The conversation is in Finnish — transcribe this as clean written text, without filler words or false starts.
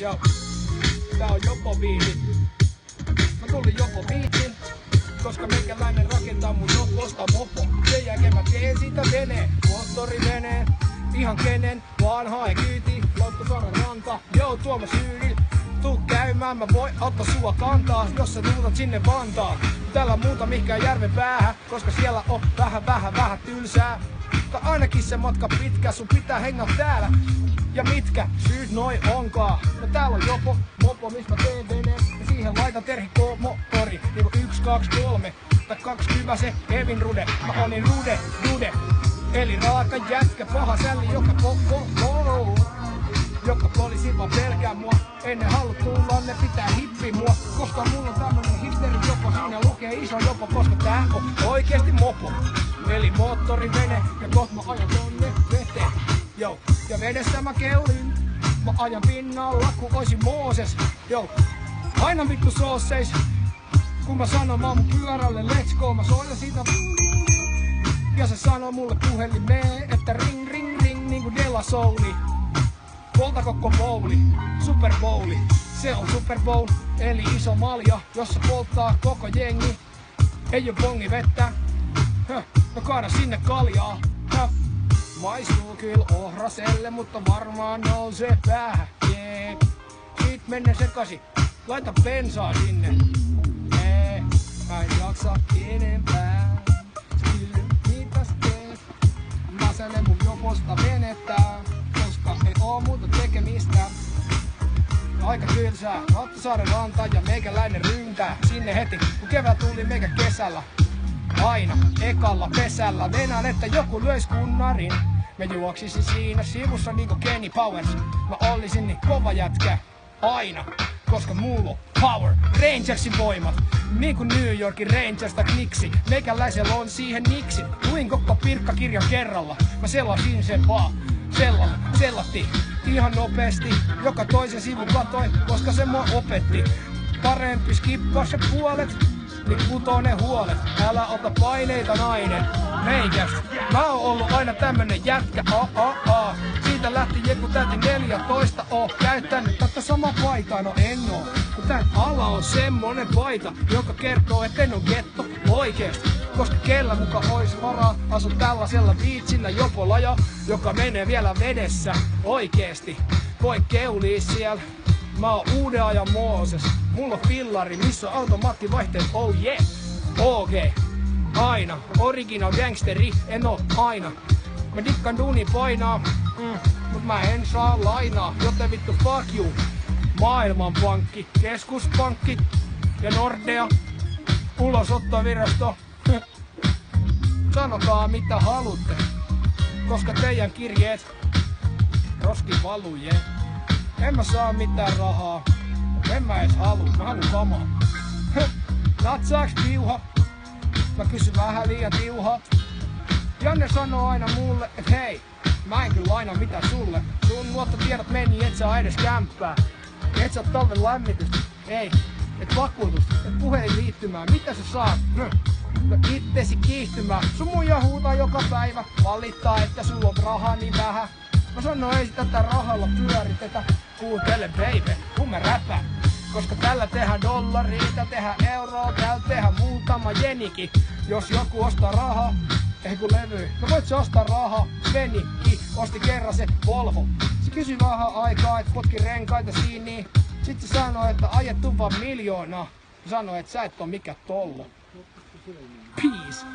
Joo, tää on Jopo biisi. Mä tulin Jopo biisin, koska meikäläinen rakentaa mun Joposta mopo. Sen jälkeen mä teen siitä veneen, moottoriveneen. Ihan kenen, vaan hae kyyti, Lauttasaaren ranta. Joo, Tuomas Hyydil, tuu käymään, mä voin ottaa sua kantaa, jos sä tuutat sinne Vantaan. Täällä muuta mihinkään järven päähän, koska siellä on vähän tylsää. Tai ainakin se matka pitkä, sun pitää hengaa täällä. Ja mitkä syyt noi onkaan? No täällä on Jopo, mopo, mistä mä teen veneen. Ja siihen laitan Terhi K-moottori, niinku 1, 2, 3. Tai 20 se Evin Rude, mä olin Rude. Eli raaka jätkä, paha sälli, joka poliisi vaan pelkää mua. Ennen halua tulla, ne pitää hippi mua. Koska mulla on tämmönen hipsteri Jopo, siinä lukee iso Jopo, koska tää on oikeesti mopo. Eli moottorivene, ja koht mä ajan tonne veteen. Joo, ja vedessä mä keulin, mä ajan pinnalla ku oisin Mooses. Joo, aina vittu soosseis, kun mä sanon mä oon mun pyörälle let's go, mä soitan siitä. Ja se sanoo mulle puhelimeen, että ring niinku Della Souli. Polta koko bowli, Super Bowli. Se on Super Bowl, eli iso malja, jossa polttaa koko jengi. Ei oo bongi vettä, no kaada sinne kaljaa. Maistuu kyllä ohraselle, mutta varmaan nousee päähän. Yeah. Sit menne sekaisin, laita bensaa sinne. Mä en jaksa enempää. Mä mun Joposta venettä, koska ei oo muuta tekemistä. Aika tylsää, Lauttasaaren ranta ja meikäläinen ryntää sinne heti, kun kevät tuli meikä kesällä. Aina ekalla pesällä venään, että joku löis kunnarin. Mä juoksisin siinä sivussa niinku Kenny Powers. Mä olisin niin kova jätkä aina, koska mulla on power, Rangersin voimat. Niinku New Yorkin Rangers tai Knicksi. Meikäläisellä on siihen niksi. Luin koko pirkkakirjan kerralla. Mä selasin sen vaan. Sellattiin ihan nopeasti. Joka toisen sivun katoi, koska se mua opetti. Parempi skippaa se puolet, niin putoo ne huolet. Älä ota paineita nainen. Meikästä. Mä oon ollut aina tämmönen jätkä. Siitä lähti joku täti 14. Oo käyttänyt tätä samaa paitaa, no en oo. Kun tän ala on semmonen paita, joka kertoo, et en oo getto oikeesti. Koska kellä muka ois varaa asu tällaisella biitsillä Jopolla, joka menee vielä vedessä oikeesti. Voi keulii siellä. Mä oon uuden ajan Mooses. Mulla on fillari, missä on automaattivaihteet, oh yeah. Okei. Aina. Original gangsteri, en oo aina. Mä dikkaan duuni painaa, mut mä en saa lainaa, joten vittu fuck you. Maailmanpankki, keskuspankki ja Nordea, ulosottovirasto. Sanokaa mitä halutte, koska teidän kirjeet roskin valuu, yeah. En mä saa mitään rahaa, en mä edes haluu, mä haluun kamaa. Natsaaks piuha? Mä kysyn vähän liian tiuhaa. Janne sanoo aina mulle, et hei, mä en kyllä laina mitään sulle. Sun luottotiedot meni, et saa edes kämppää. Et saa talven lämmitystä, ei, et vakuutusta, et puhelinliittymää. Mitä sä saat? No ittesi kiihtymään. Sun muija huutaa joka päivä, valittaa, että sulla on rahaa niin vähän. Mä sanon, ei tätä rahalla pyöritetä. Kuuntele baby, kun mä räpään. Koska tällä tehdään dollaria, täällä tehdään euroa, täällä tehdään muutama jenikin. Jos joku ostaa rahaa, ei kun levy. No voit sä ostaa rahaa, Svenikki osti kerran se Volvo. Se kysyi vähän aikaa, et potki renkaita siiniin. Sit se sanoi, että ajettu vaan 1 miljoonaa. Sanoi, että sä et oo mikä tollo. Peace.